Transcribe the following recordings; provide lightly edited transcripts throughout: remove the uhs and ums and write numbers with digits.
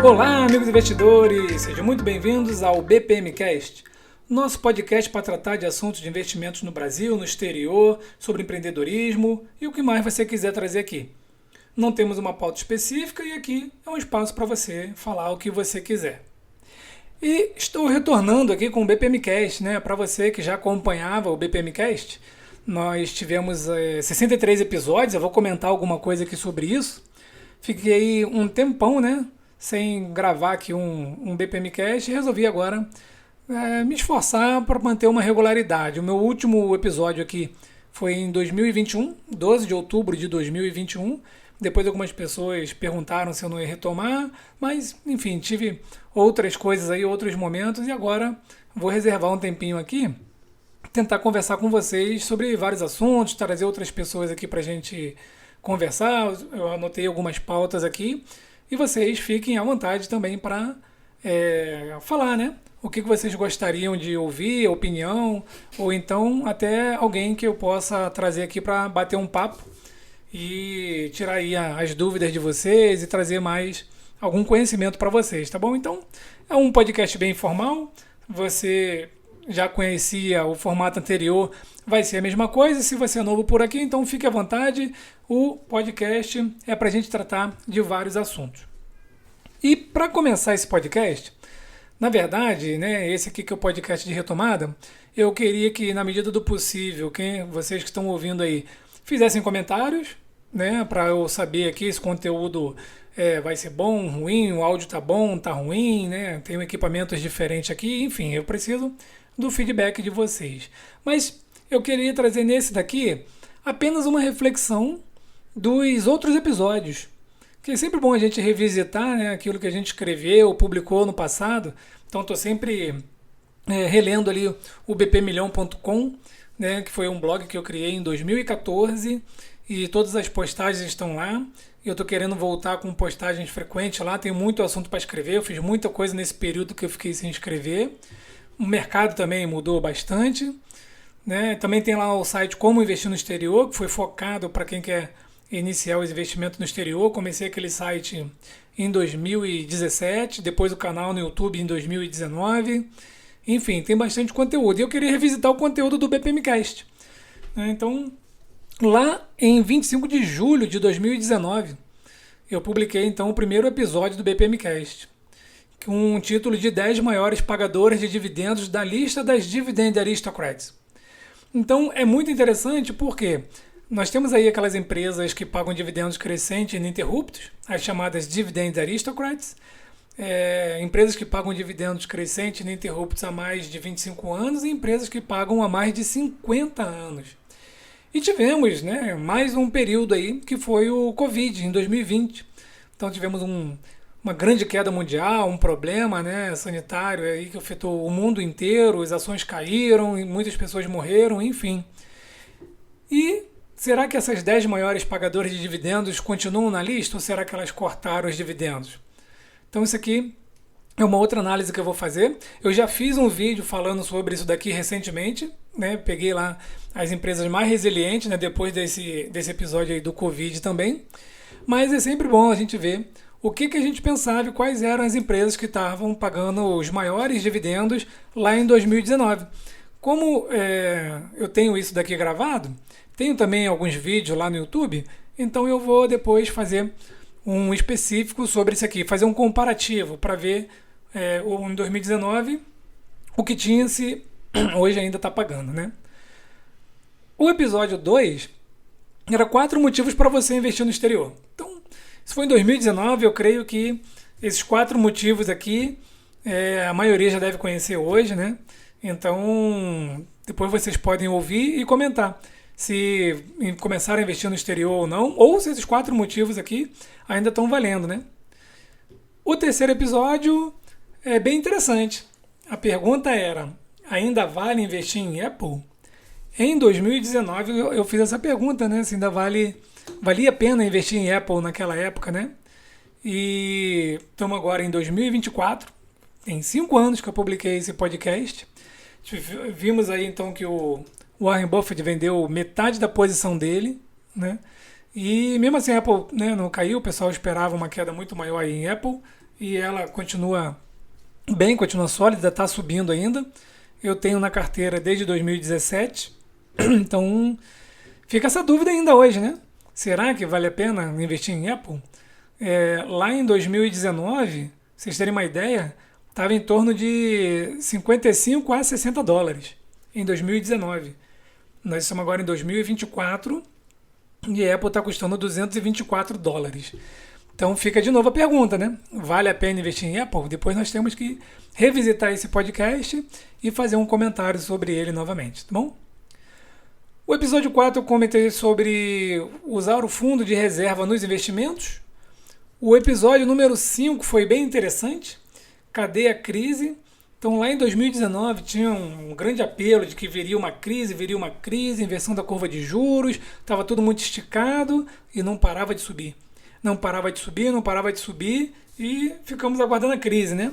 Olá, amigos investidores! Sejam muito bem-vindos ao BPMcast, nosso podcast para tratar de assuntos de investimentos no Brasil, no exterior, sobre empreendedorismo e o que mais você quiser trazer aqui. Não temos uma pauta específica e aqui é um espaço para você falar o que você quiser. E estou retornando aqui com o BPMcast, né? Para você que já acompanhava o BPMcast, nós tivemos 63 episódios, eu vou comentar alguma coisa aqui sobre isso. Fiquei um tempão, né? Sem gravar aqui um BPMcast e resolvi agora me esforçar para manter uma regularidade. O meu último episódio aqui foi em 2021, 12 de outubro de 2021. Depois algumas pessoas perguntaram se eu não ia retomar, mas enfim, tive outras coisas aí, outros momentos e agora vou reservar um tempinho aqui, tentar conversar com vocês sobre vários assuntos, trazer outras pessoas aqui para a gente conversar. Eu anotei algumas pautas aqui. E vocês fiquem à vontade também para falar, né? O que vocês gostariam de ouvir, opinião, ou então até alguém que eu possa trazer aqui para bater um papo e tirar aí as dúvidas de vocês e trazer mais algum conhecimento para vocês, tá bom? Então, é um podcast bem informal. Você já conhecia o formato anterior, vai ser a mesma coisa. Se você é novo por aqui, então fique à vontade. O podcast é para a gente tratar de vários assuntos. E para começar esse podcast, na verdade, né, esse aqui que é o podcast de retomada, eu queria que, na medida do possível, vocês que estão ouvindo aí, fizessem comentários, né, para eu saber aqui se o conteúdo vai ser bom, ruim, o áudio tá bom, tá ruim, né, tem equipamentos diferentes aqui, enfim, eu preciso do feedback de vocês. Mas eu queria trazer nesse daqui apenas uma reflexão dos outros episódios, que é sempre bom a gente revisitar, né, aquilo que a gente escreveu, publicou no passado. Então estou sempre relendo ali o bpmilhão.com, né, que foi um blog que eu criei em 2014 e todas as postagens estão lá. Eu estou querendo voltar com postagens frequentes lá, tenho muito assunto para escrever, eu fiz muita coisa nesse período que eu fiquei sem escrever. O mercado também mudou bastante, né? Também tem lá o site Como Investir no Exterior, que foi focado para quem quer iniciar os investimentos no exterior. Comecei aquele site em 2017, depois o canal no YouTube em 2019. Enfim, tem bastante conteúdo. E eu queria revisitar o conteúdo do BPMcast. Então, lá em 25 de julho de 2019, eu publiquei então o primeiro episódio do BPMcast, com um título de 10 maiores pagadores de dividendos da lista das Dividend Aristocrats. Então é muito interessante porque nós temos aí aquelas empresas que pagam dividendos crescentes e ininterruptos, as chamadas Dividend Aristocrats, empresas que pagam dividendos crescentes e ininterruptos há mais de 25 anos e empresas que pagam há mais de 50 anos. E tivemos, né, mais um período aí que foi o Covid, em 2020. Então tivemos uma grande queda mundial, um problema, né, sanitário aí que afetou o mundo inteiro, as ações caíram e muitas pessoas morreram, enfim. E será que essas 10 maiores pagadoras de dividendos continuam na lista ou será que elas cortaram os dividendos? Então isso aqui é uma outra análise que eu vou fazer. Eu já fiz um vídeo falando sobre isso daqui recentemente, né? Peguei lá as empresas mais resilientes, né, depois desse episódio aí do Covid também. Mas é sempre bom a gente ver o que a gente pensava e quais eram as empresas que estavam pagando os maiores dividendos lá em 2019. Como eu tenho isso daqui gravado, tenho também alguns vídeos lá no YouTube, então eu vou depois fazer um específico sobre isso aqui, fazer um comparativo para ver em 2019 o que tinha se hoje ainda está pagando, né? O episódio 2 era 4 motivos para você investir no exterior. Então, isso foi em 2019, eu creio que esses 4 motivos aqui, a maioria já deve conhecer hoje, né? Então, depois vocês podem ouvir e comentar se começaram a investir no exterior ou não, ou se esses 4 motivos aqui ainda estão valendo, né? O terceiro episódio é bem interessante. A pergunta era, ainda vale investir em Apple? Em 2019 eu fiz essa pergunta, né? Se ainda valia a pena investir em Apple naquela época, né? E estamos agora em 2024, tem 5 anos que eu publiquei esse podcast. Vimos aí então que o Warren Buffett vendeu metade da posição dele, né? E mesmo assim a Apple, né, não caiu, o pessoal esperava uma queda muito maior aí em Apple. e ela continua bem, continua sólida, está subindo ainda. Eu tenho na carteira desde 2017, então fica essa dúvida ainda hoje, né? Será que vale a pena investir em Apple? Lá em 2019, vocês terem uma ideia, estava em torno de 55 a 60 dólares em 2019. Nós estamos agora em 2024 e a Apple está custando 224 dólares. Então fica de novo a pergunta, né? Vale a pena investir em Apple? Depois nós temos que revisitar esse podcast e fazer um comentário sobre ele novamente, tá bom? O episódio 4 eu comentei sobre usar o fundo de reserva nos investimentos. O episódio número 5 foi bem interessante. Cadê a crise? Então lá em 2019 tinha um grande apelo de que viria uma crise, inversão da curva de juros, estava tudo muito esticado e não parava de subir. Não parava de subir e ficamos aguardando a crise, né?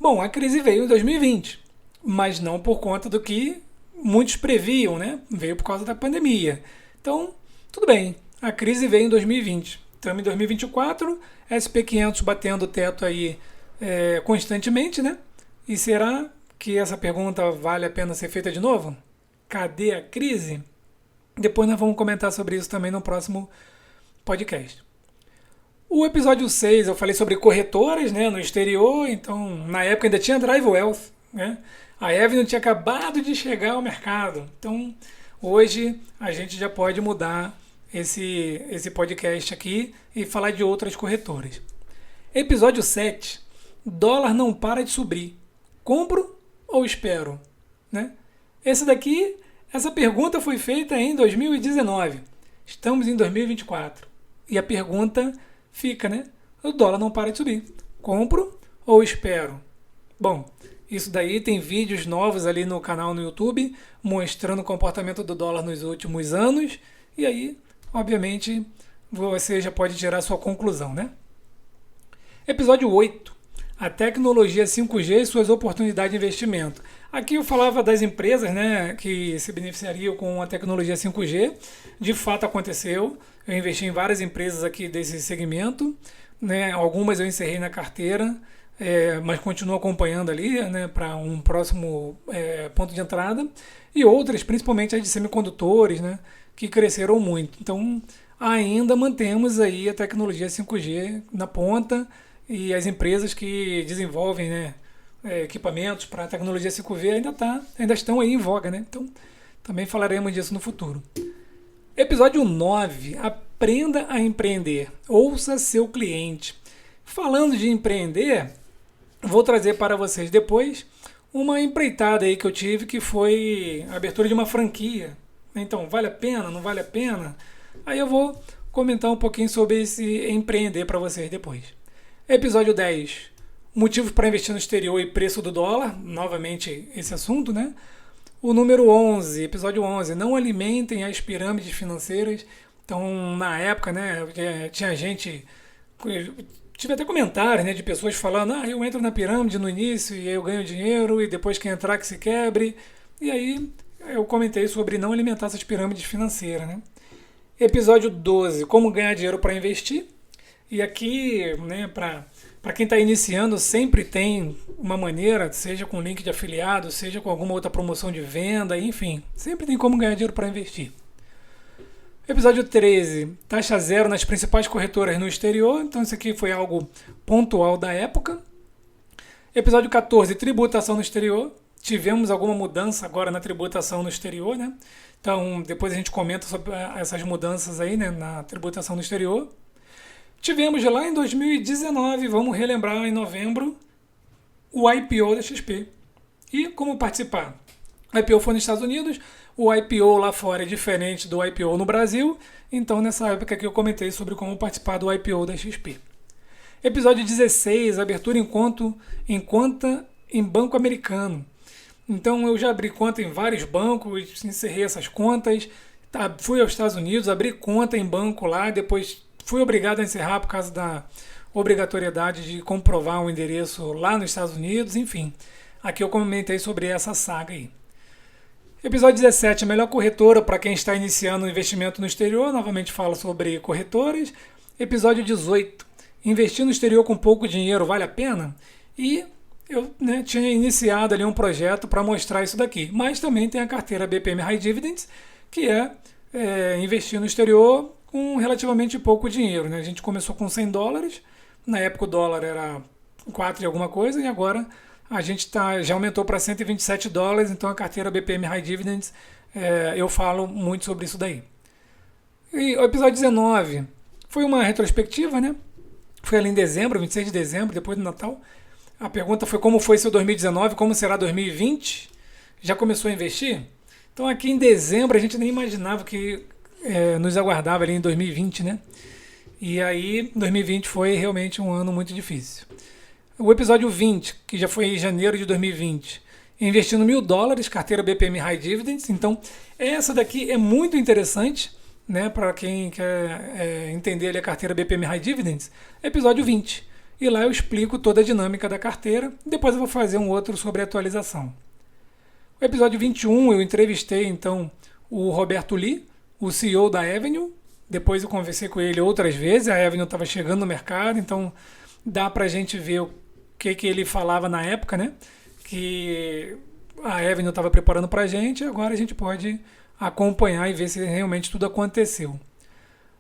Bom, a crise veio em 2020, mas não por conta do que muitos previam, né? Veio por causa da pandemia. Então, tudo bem, a crise veio em 2020. Estamos em 2024, SP500 batendo o teto aí constantemente, né? E será que essa pergunta vale a pena ser feita de novo? Cadê a crise? Depois nós vamos comentar sobre isso também no próximo podcast. O episódio 6 eu falei sobre corretoras, né, no exterior, então na época ainda tinha Drive Wealth, né? A Avenue tinha acabado de chegar ao mercado. Então hoje a gente já pode mudar esse podcast aqui e falar de outras corretoras. Episódio 7. Dólar não para de subir. Compro ou espero? Né? Essa pergunta foi feita em 2019. Estamos em 2024. E a pergunta fica, né? O dólar não para de subir. Compro ou espero? Bom, isso daí tem vídeos novos ali no canal no YouTube mostrando o comportamento do dólar nos últimos anos. E aí, obviamente, você já pode tirar sua conclusão, né? Episódio 8. A tecnologia 5G e suas oportunidades de investimento. Aqui eu falava das empresas, né, que se beneficiariam com a tecnologia 5G. De fato aconteceu. Eu investi em várias empresas aqui desse segmento. Né, algumas eu encerrei na carteira, mas continuo acompanhando ali, né, para um próximo ponto de entrada. E outras, principalmente as de semicondutores, né, que cresceram muito. Então ainda mantemos aí a tecnologia 5G na ponta. E as empresas que desenvolvem, né, equipamentos para a tecnologia 5G ainda estão aí em voga, né? Então, também falaremos disso no futuro. Episódio 9. Aprenda a empreender. Ouça seu cliente. Falando de empreender, vou trazer para vocês depois uma empreitada aí que eu tive, que foi a abertura de uma franquia. Então, vale a pena? Não vale a pena? Aí eu vou comentar um pouquinho sobre esse empreender para vocês depois. Episódio 10. Motivos para investir no exterior e preço do dólar. Novamente esse assunto, né? O número 11, episódio 11. Não alimentem as pirâmides financeiras. Então, na época, né, tinha gente... Tive até comentários, né, de pessoas falando: eu entro na pirâmide no início e eu ganho dinheiro e depois que entrar que se quebre. E aí eu comentei sobre não alimentar essas pirâmides financeiras, né? Episódio 12. Como ganhar dinheiro para investir. E aqui, né, para quem está iniciando, sempre tem uma maneira, seja com link de afiliado, seja com alguma outra promoção de venda, enfim, sempre tem como ganhar dinheiro para investir. Episódio 13, taxa zero nas principais corretoras no exterior, então isso aqui foi algo pontual da época. Episódio 14, tributação no exterior, tivemos alguma mudança agora na tributação no exterior, né? Então depois a gente comenta sobre essas mudanças aí, né, na tributação no exterior. Tivemos lá em 2019, vamos relembrar em novembro, o IPO da XP. E como participar? O IPO foi nos Estados Unidos, o IPO lá fora é diferente do IPO no Brasil, então nessa época que eu comentei sobre como participar do IPO da XP. Episódio 16, abertura em conta em banco americano. Então eu já abri conta em vários bancos, encerrei essas contas, fui aos Estados Unidos, abri conta em banco lá, depois fui obrigado a encerrar por causa da obrigatoriedade de comprovar um endereço lá nos Estados Unidos, enfim. Aqui eu comentei sobre essa saga aí. Episódio 17, a melhor corretora para quem está iniciando o investimento no exterior. Novamente falo sobre corretoras. Episódio 18, investir no exterior com pouco dinheiro vale a pena? E eu, né, tinha iniciado ali um projeto para mostrar isso daqui. Mas também tem a carteira BPM High Dividends, que é investir no exterior com relativamente pouco dinheiro, né? A gente começou com $100, na época o dólar era 4 e alguma coisa, e agora a gente já aumentou para $127, então a carteira BPM High Dividends, eu falo muito sobre isso daí. E o episódio 19 foi uma retrospectiva, né? Foi ali em dezembro, 26 de dezembro, depois do Natal. A pergunta foi como foi seu 2019, como será 2020? Já começou a investir? Então aqui em dezembro a gente nem imaginava que nos aguardava ali em 2020, né? E aí 2020 foi realmente um ano muito difícil. O episódio 20, que já foi em janeiro de 2020, investindo $1.000, carteira BPM High Dividends. Então essa daqui é muito interessante, né, para quem quer entender ali a carteira BPM High Dividends. Episódio 20. E lá eu explico toda a dinâmica da carteira. Depois eu vou fazer um outro sobre atualização. O episódio 21 eu entrevistei então o Roberto Lee, o CEO da Avenue. Depois eu conversei com ele outras vezes. A Avenue estava chegando no mercado, então dá para a gente ver o que ele falava na época, né? Que a Avenue estava preparando para a gente. Agora a gente pode acompanhar e ver se realmente tudo aconteceu.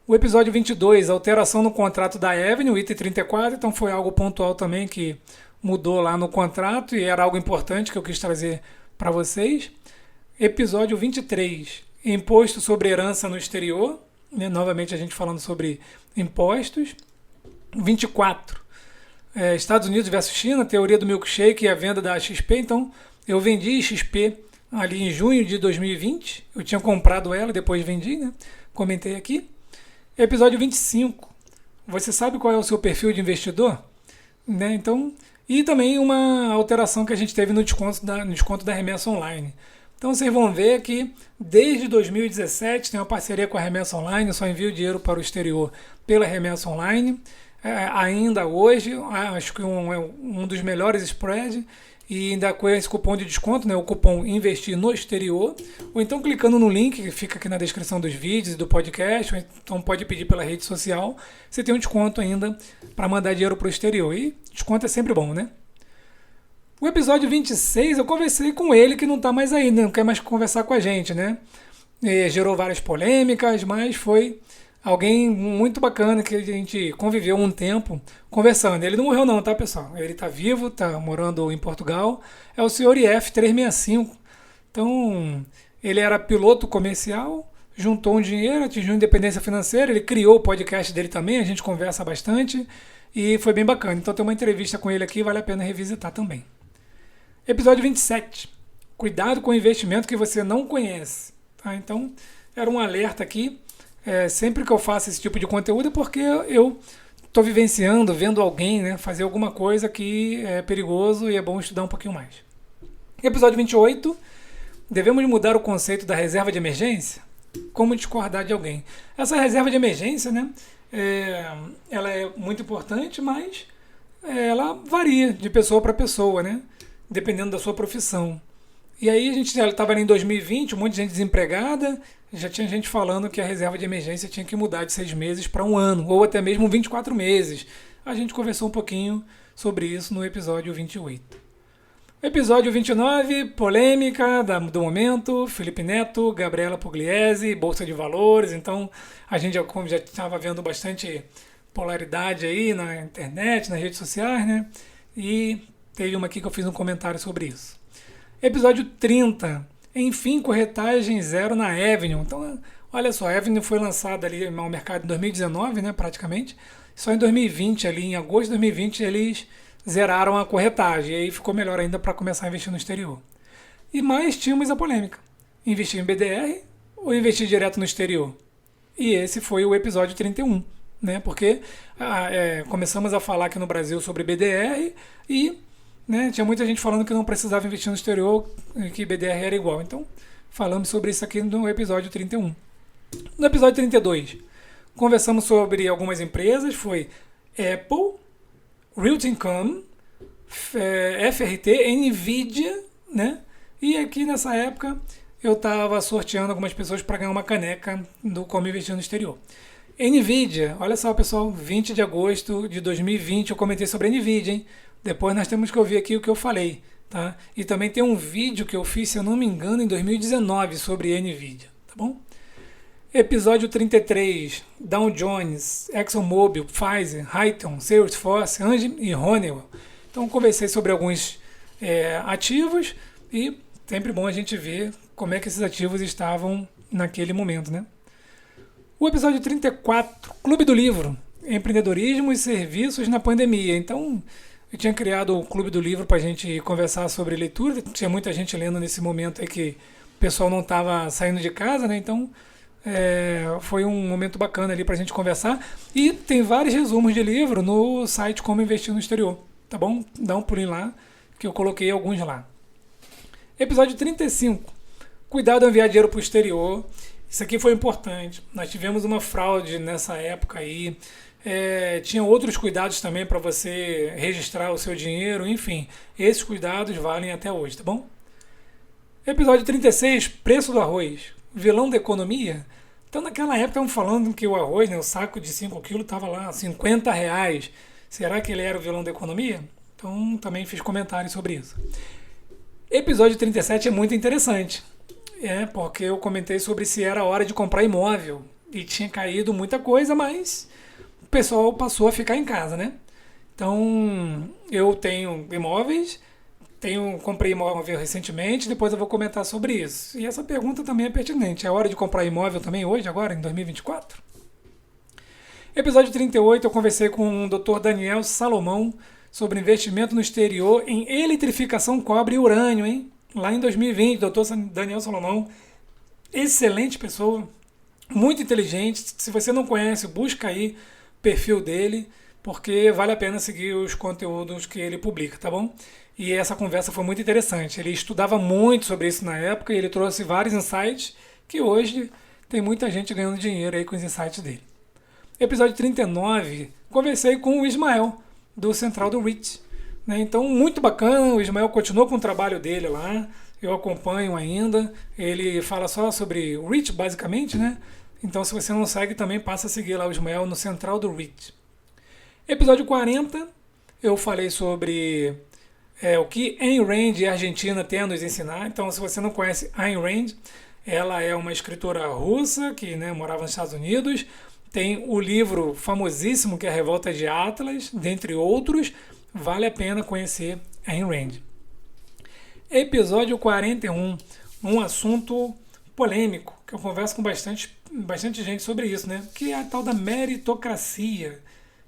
O episódio 22, alteração no contrato da Avenue, item 34, então foi algo pontual também que mudou lá no contrato e era algo importante que eu quis trazer para vocês. Episódio 23, imposto sobre herança no exterior, né? Novamente a gente falando sobre impostos. 24, Estados Unidos versus China, teoria do milkshake e a venda da XP. Então eu vendi XP ali em junho de 2020, eu tinha comprado ela, depois vendi, né? Comentei aqui. Episódio 25, você sabe qual é o seu perfil de investidor? Né? Então, e também uma alteração que a gente teve no desconto da remessa online. Então vocês vão ver que desde 2017 tem uma parceria com a remessa online, eu só envio dinheiro para o exterior pela remessa online. Ainda hoje, acho que um dos melhores spreads, e ainda com esse cupom de desconto, né, o cupom Investir no Exterior, ou então clicando no link que fica aqui na descrição dos vídeos e do podcast, ou então pode pedir pela rede social, você tem um desconto ainda para mandar dinheiro para o exterior, e desconto é sempre bom, né? O episódio 26 eu conversei com ele que não está mais aí, não quer mais conversar com a gente, né? Gerou várias polêmicas, mas foi alguém muito bacana que a gente conviveu um tempo conversando. Ele não morreu não, tá, pessoal? Ele tá vivo, tá morando em Portugal. É o senhor IF365. Então, ele era piloto comercial, juntou um dinheiro, atingiu independência financeira, ele criou o podcast dele também, a gente conversa bastante e foi bem bacana. Então tem uma entrevista com ele aqui, vale a pena revisitar também. Episódio 27. Cuidado com o investimento que você não conhece. Tá? Então, era um alerta aqui. Sempre que eu faço esse tipo de conteúdo é porque eu estou vivenciando, vendo alguém, né, fazer alguma coisa que é perigoso e é bom estudar um pouquinho mais. Episódio 28, devemos mudar o conceito da reserva de emergência? Como discordar de alguém? Essa reserva de emergência, né, ela é muito importante, mas ela varia de pessoa para pessoa, né, dependendo da sua profissão. E aí a gente já estava em 2020, um monte de gente desempregada, já tinha gente falando que a reserva de emergência tinha que mudar de 6 meses para um ano, ou até mesmo 24 meses. A gente conversou um pouquinho sobre isso no episódio 28. Episódio 29, polêmica do momento, Felipe Neto, Gabriela Pugliese, Bolsa de Valores. Então a gente já estava vendo bastante polaridade aí na internet, nas redes sociais, né? E teve uma aqui que eu fiz um comentário sobre isso. Episódio 30, enfim, corretagem zero na Avenue. Então, olha só, a Avenue foi lançada ali ao mercado em 2019, né, praticamente. Só em 2020, ali em agosto de 2020, eles zeraram a corretagem. E aí ficou melhor ainda para começar a investir no exterior. E mais tínhamos a polêmica. Investir em BDR ou investir direto no exterior? E esse foi o episódio 31, né? Porque começamos a falar aqui no Brasil sobre BDR e né, tinha muita gente falando que não precisava investir no exterior, que BDR era igual. Então, falamos sobre isso aqui no episódio 31. No episódio 32, conversamos sobre algumas empresas, foi Apple, Realty Income, FRT, Nvidia, né? E aqui nessa época eu estava sorteando algumas pessoas para ganhar uma caneca do Como Investir no Exterior. NVIDIA, olha só pessoal, 20 de agosto de 2020 eu comentei sobre a NVIDIA, hein? Depois nós temos que ouvir aqui o que eu falei, tá? E também tem um vídeo que eu fiz, se eu não me engano, em 2019 sobre NVIDIA, tá bom? Episódio 33, Dow Jones, ExxonMobil, Pfizer, Highton, Salesforce, Engie e Honeywell. Então conversei sobre alguns ativos e sempre bom a gente ver como é que esses ativos estavam naquele momento, né? O episódio 34, Clube do Livro, Empreendedorismo e Serviços na Pandemia. Então, eu tinha criado o Clube do Livro para a gente conversar sobre leitura. Tinha muita gente lendo nesse momento aí que o pessoal não estava saindo de casa, né? Então, foi um momento bacana ali para a gente conversar. E tem vários resumos de livro no site Como Investir no Exterior, tá bom? Dá um pulinho lá, que eu coloquei alguns lá. Episódio 35, Cuidado ao enviar dinheiro para o exterior. Isso aqui foi importante. Nós tivemos uma fraude nessa época aí. Tinha outros cuidados também para você registrar o seu dinheiro. Enfim, esses cuidados valem até hoje, tá bom? Episódio 36, Preço do arroz. Vilão da economia. Então naquela época estavam falando que o arroz, né, o saco de 5 quilos estava lá, R$ 50. Será que ele era o vilão da economia? Então também fiz comentários sobre isso. Episódio 37 é muito interessante. Porque eu comentei sobre se era hora de comprar imóvel e tinha caído muita coisa, mas o pessoal passou a ficar em casa, né? Então, eu tenho imóveis, comprei imóvel recentemente, depois eu vou comentar sobre isso. E essa pergunta também é pertinente. É hora de comprar imóvel também hoje, agora, em 2024? Episódio 38, eu conversei com o Dr. Daniel Salomão sobre investimento no exterior em eletrificação cobre e urânio, hein? Lá em 2020, doutor Daniel Salomão, excelente pessoa, muito inteligente. Se você não conhece, busca aí o perfil dele, porque vale a pena seguir os conteúdos que ele publica, tá bom? E essa conversa foi muito interessante. Ele estudava muito sobre isso na época e ele trouxe vários insights que hoje tem muita gente ganhando dinheiro aí com os insights dele. Episódio 39, conversei com o Ismael, do Central do REIT. Então, muito bacana, o Ismael continuou com o trabalho dele lá, eu acompanho ainda, ele fala só sobre o REIT, basicamente, né? Então, se você não segue, também passa a seguir lá o Ismael no Central do REIT. Episódio 40, eu falei sobre o que Ayn Rand e a Argentina têm a nos ensinar. Então, se você não conhece Ayn Rand, ela é uma escritora russa que morava nos Estados Unidos, tem o livro famosíssimo que é a Revolta de Atlas, dentre outros. Vale a pena conhecer Ayn Rand. Episódio 41, um assunto polêmico, que eu converso com bastante gente sobre isso, né? Que é a tal da meritocracia.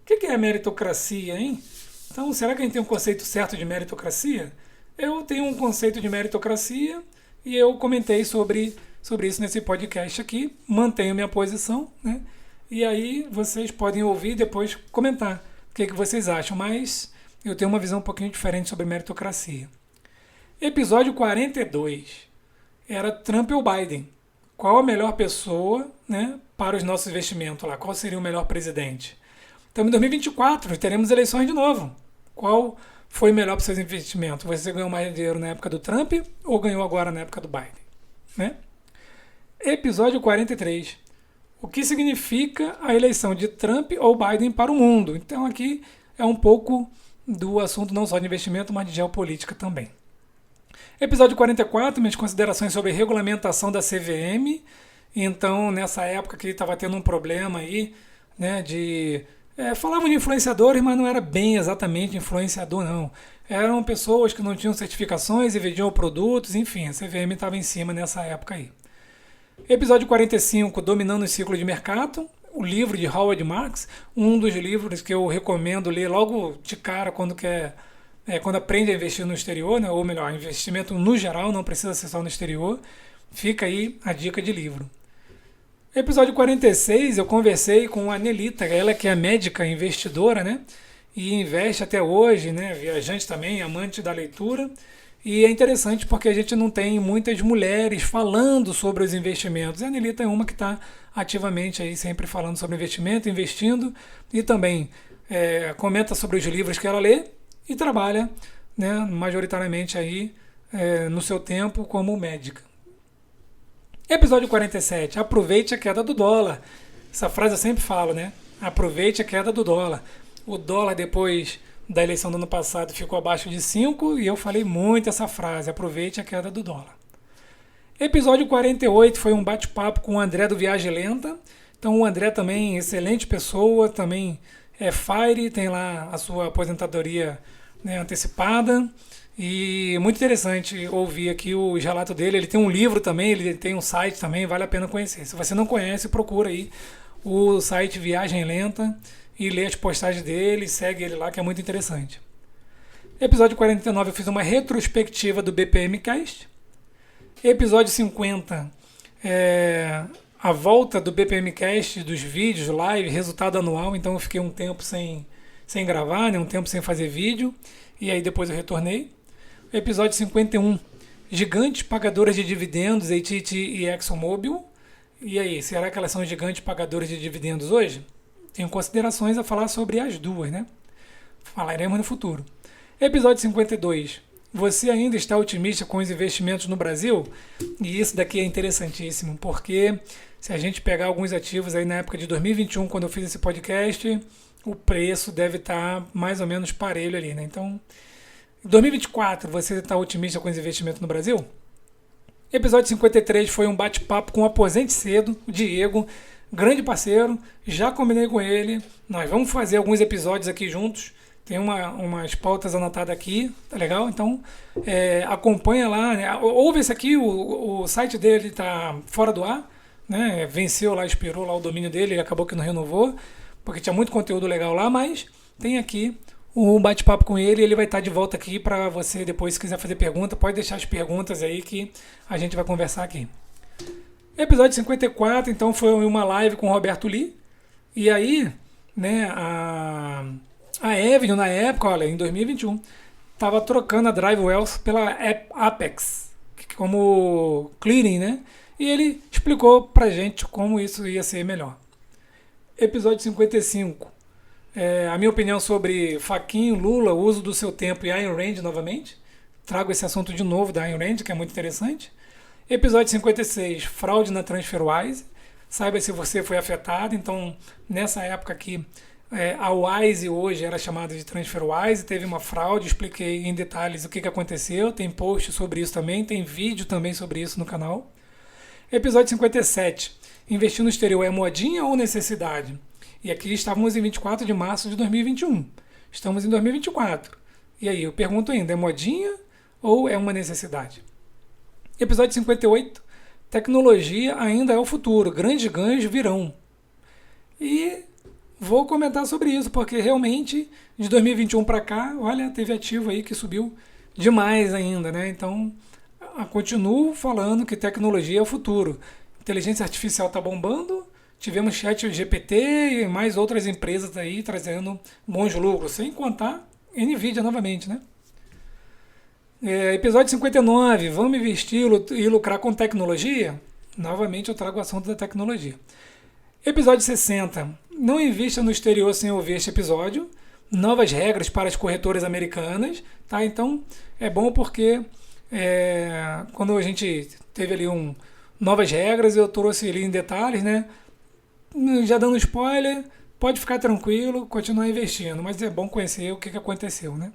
O que é a meritocracia, hein? Então, será que a gente tem um conceito certo de meritocracia? Eu tenho um conceito de meritocracia e eu comentei sobre isso nesse podcast aqui, mantenho minha posição, né? E aí vocês podem ouvir e depois comentar o que vocês acham, mas eu tenho uma visão um pouquinho diferente sobre meritocracia. Episódio 42. Era Trump ou Biden? Qual a melhor pessoa, para os nossos investimentos lá? Qual seria o melhor presidente? Então, em 2024, teremos eleições de novo. Qual foi melhor para os seus investimentos? Você ganhou mais dinheiro na época do Trump ou ganhou agora na época do Biden? Episódio 43. O que significa a eleição de Trump ou Biden para o mundo? Então, aqui é um pouco do assunto não só de investimento, mas de geopolítica também. Episódio 44, minhas considerações sobre regulamentação da CVM. Então, nessa época que estava tendo um problema aí, falavam de influenciadores, mas não era bem exatamente influenciador, não. Eram pessoas que não tinham certificações e vendiam produtos, enfim, a CVM estava em cima nessa época aí. Episódio 45, Dominando o Ciclo de Mercado. O livro de Howard Marks, um dos livros que eu recomendo ler logo de cara quando aprende a investir no exterior, ou melhor, investimento no geral, não precisa ser só no exterior. Fica aí a dica de livro. Episódio 46, eu conversei com a Nelita, ela que é médica investidora, e investe até hoje, viajante também, amante da leitura. E é interessante porque a gente não tem muitas mulheres falando sobre os investimentos. A Nelita é uma que está ativamente aí sempre falando sobre investimento, investindo, e também comenta sobre os livros que ela lê e trabalha majoritariamente aí no seu tempo como médica. Episódio 47, aproveite a queda do dólar. Essa frase eu sempre falo, né? Aproveite a queda do dólar. O dólar depois da eleição do ano passado ficou abaixo de 5 e eu falei muito essa frase, aproveite a queda do dólar. Episódio 48 foi um bate-papo com o André do Viagem Lenta. Então o André também, excelente pessoa, também é FIRE, tem lá a sua aposentadoria, né, antecipada. E muito interessante ouvir aqui os relatos dele. Ele tem um livro também, ele tem um site também, vale a pena conhecer. Se você não conhece, procura aí o site Viagem Lenta e lê as postagens dele, segue ele lá que é muito interessante. Episódio 49 eu fiz uma retrospectiva do BPMcast. Episódio 50 a volta do BPMcast, dos vídeos, live, resultado anual. Então eu fiquei um tempo sem gravar, né, um tempo sem fazer vídeo. E aí depois eu retornei. Episódio 51, gigantes pagadoras de dividendos, AT&T e ExxonMobil. E aí, será que elas são gigantes pagadoras de dividendos hoje? Tenho considerações a falar sobre as duas, né? Falaremos no futuro. Episódio 52. Você ainda está otimista com os investimentos no Brasil? E isso daqui é interessantíssimo, porque se a gente pegar alguns ativos aí na época de 2021, quando eu fiz esse podcast, o preço deve estar mais ou menos parelho ali, né? Então, em 2024, você está otimista com os investimentos no Brasil? Episódio 53 foi um bate-papo com o Aposente Cedo, o Diego, grande parceiro, já combinei com ele, nós vamos fazer alguns episódios aqui juntos, tem umas pautas anotadas aqui, tá legal? Então, acompanha lá, né? Ouve esse aqui, o site dele está fora do ar, né? Venceu lá, expirou lá o domínio dele, ele acabou que não renovou, porque tinha muito conteúdo legal lá, mas tem aqui um bate-papo com ele, ele vai estar de volta aqui para você depois, se quiser fazer pergunta, pode deixar as perguntas aí que a gente vai conversar aqui. Episódio 54, então, foi uma live com o Roberto Lee, e aí, né, a Avenue, na época, olha, em 2021, estava trocando a Drive Wealth pela Apex, como clearing, né, e ele explicou pra gente como isso ia ser melhor. Episódio 55, a minha opinião sobre Fachin, Lula, o uso do seu tempo e Ayn Rand novamente. Trago esse assunto de novo da Ayn Rand, que é muito interessante. Episódio 56, fraude na TransferWise. Saiba se você foi afetado. Então, nessa época aqui, a Wise hoje era chamada de TransferWise. Teve uma fraude, expliquei em detalhes o que aconteceu. Tem post sobre isso também, tem vídeo também sobre isso no canal. Episódio 57, investir no exterior é modinha ou necessidade? E aqui estávamos em 24 de março de 2021. Estamos em 2024. E aí, eu pergunto ainda, é modinha ou é uma necessidade? Episódio 58. Tecnologia ainda é o futuro. Grandes ganhos virão. E vou comentar sobre isso, porque realmente, de 2021 para cá, olha, teve ativo aí que subiu demais ainda, né? Então, continuo falando que tecnologia é o futuro. Inteligência artificial está bombando. Tivemos ChatGPT e mais outras empresas aí trazendo bons lucros, sem contar NVIDIA novamente, né? Episódio 59, vamos investir e lucrar com tecnologia? Novamente eu trago o assunto da tecnologia. Episódio 60, não invista no exterior sem ouvir este episódio. Novas regras para as corretoras americanas, tá? Então é bom porque quando a gente teve ali novas regras, eu trouxe ali em detalhes, né? Já dando spoiler, pode ficar tranquilo, continuar investindo, mas é bom conhecer o que aconteceu, né?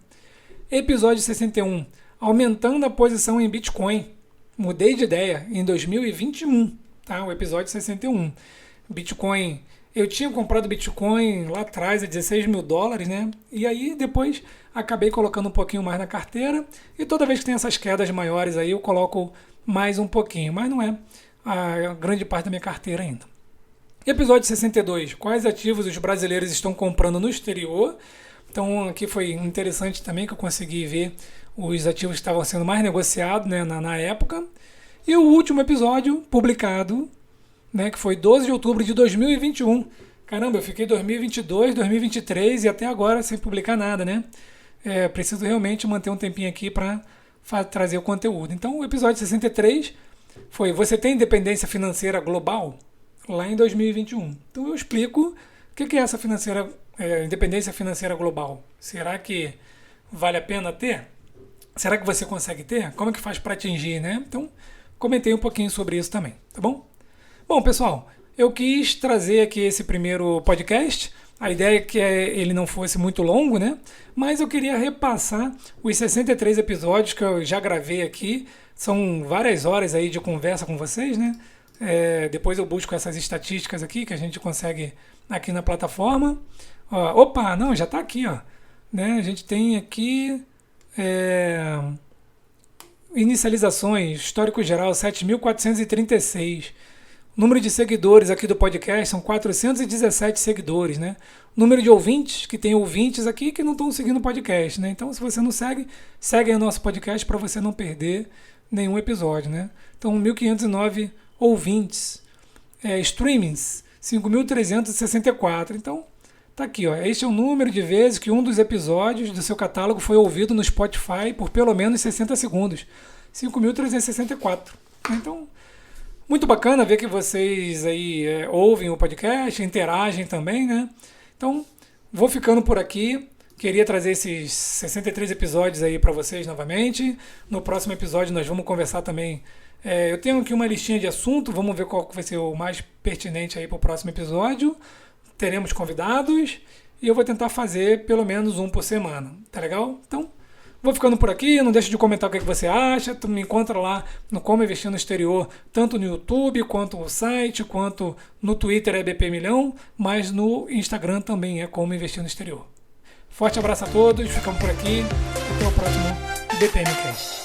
Episódio 61, aumentando a posição em Bitcoin. Mudei de ideia em 2021, tá? O episódio 61. Bitcoin, eu tinha comprado Bitcoin lá atrás a $16 mil, né? E aí depois acabei colocando um pouquinho mais na carteira e toda vez que tem essas quedas maiores aí eu coloco mais um pouquinho, mas não é a grande parte da minha carteira ainda. Episódio 62, quais ativos os brasileiros estão comprando no exterior? Então aqui foi interessante também que eu consegui ver os ativos que estavam sendo mais negociados, né, na época. E o último episódio publicado, né, que foi 12 de outubro de 2021. Caramba, eu fiquei 2022, 2023 e até agora sem publicar nada, né? Preciso realmente manter um tempinho aqui para trazer o conteúdo. Então o episódio 63 foi Você tem independência financeira global? Lá em 2021. Então eu explico o que é essa independência financeira global. Será que vale a pena ter? Será que você consegue ter? Como é que faz para atingir, né? Então, comentei um pouquinho sobre isso também, tá bom? Bom, pessoal, eu quis trazer aqui esse primeiro podcast. A ideia é que ele não fosse muito longo, né? Mas eu queria repassar os 63 episódios que eu já gravei aqui. São várias horas aí de conversa com vocês, né? Depois eu busco essas estatísticas aqui que a gente consegue aqui na plataforma. Opa, não, já está aqui, ó. Né? A gente tem aqui inicializações, histórico geral 7.436. Número de seguidores aqui do podcast são 417 seguidores, né? Número de ouvintes, que tem ouvintes aqui que não estão seguindo o podcast, né? Então, se você não segue, segue aí o nosso podcast para você não perder nenhum episódio, né? Então, 1.509 ouvintes. Streamings, 5.364. Então, tá aqui, ó. Este é o número de vezes que um dos episódios do seu catálogo foi ouvido no Spotify por pelo menos 60 segundos. 5.364. Então, muito bacana ver que vocês aí ouvem o podcast, interagem também, né? Então, vou ficando por aqui. Queria trazer esses 63 episódios aí para vocês novamente. No próximo episódio nós vamos conversar também. Eu tenho aqui uma listinha de assunto, vamos ver qual vai ser o mais pertinente aí para o próximo episódio. Teremos convidados e eu vou tentar fazer pelo menos um por semana, tá legal? Então, vou ficando por aqui, não deixe de comentar o que você acha, tu me encontra lá no Como Investir no Exterior, tanto no YouTube, quanto no site, quanto no Twitter é BP Milhão, mas no Instagram também é Como Investir no Exterior. Forte abraço a todos, ficamos por aqui, até o próximo BPMcast.